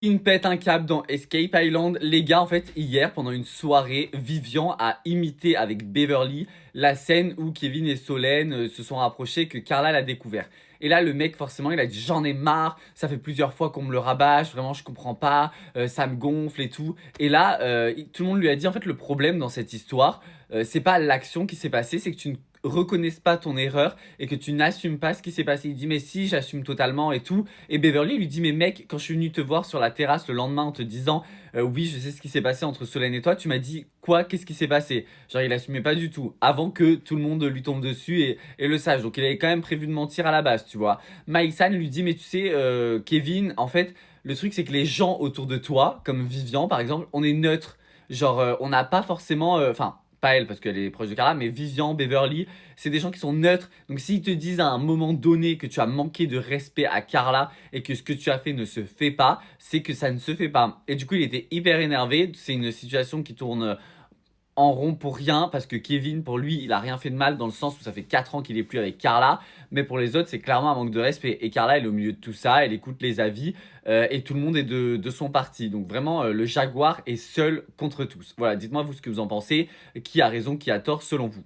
Il pète un câble dans Escape Island. Les gars, en fait, hier, pendant une soirée, Vivian a imité avec Beverly la scène où Kevin et Solène se sont rapprochés, que Carla l'a découvert. Et là, le mec, forcément, il a dit: j'en ai marre, ça fait plusieurs fois qu'on me le rabâche, vraiment, je comprends pas, ça me gonfle et tout. Et là, tout le monde lui a dit: en fait, le problème dans cette histoire, c'est pas l'action qui s'est passée, c'est que tu ne reconnaisses pas ton erreur et que tu n'assumes pas ce qui s'est passé. Il dit: mais si, j'assume totalement et tout. Et Beverly lui dit: mais mec, quand je suis venu te voir sur la terrasse le lendemain en te disant oui, je sais ce qui s'est passé entre Solène et toi, tu m'as dit quoi? Qu'est-ce qui s'est passé? Genre, il assumait pas du tout avant que tout le monde lui tombe dessus et le sache. Donc, il avait quand même prévu de mentir à la base, tu vois. Mike-san lui dit: mais tu sais, Kevin, en fait, le truc, c'est que les gens autour de toi, comme Vivian par exemple, on est neutre. Genre, on n'a pas forcément. Enfin, pas elle parce qu'elle est proche de Carla, mais Vivian, Beverly, c'est des gens qui sont neutres. Donc s'ils te disent à un moment donné que tu as manqué de respect à Carla et que ce que tu as fait ne se fait pas, c'est que ça ne se fait pas. Et du coup, il était hyper énervé. C'est une situation qui tourne en rond pour rien, parce que Kevin, pour lui, il a rien fait de mal dans le sens où ça fait 4 ans qu'il est plus avec Carla, mais pour les autres, c'est clairement un manque de respect. Et Carla, elle est au milieu de tout ça, elle écoute les avis, et tout le monde est de son parti. Donc vraiment, le Jaguar est seul contre tous. Voilà, dites-moi vous ce que vous en pensez, qui a raison, qui a tort selon vous.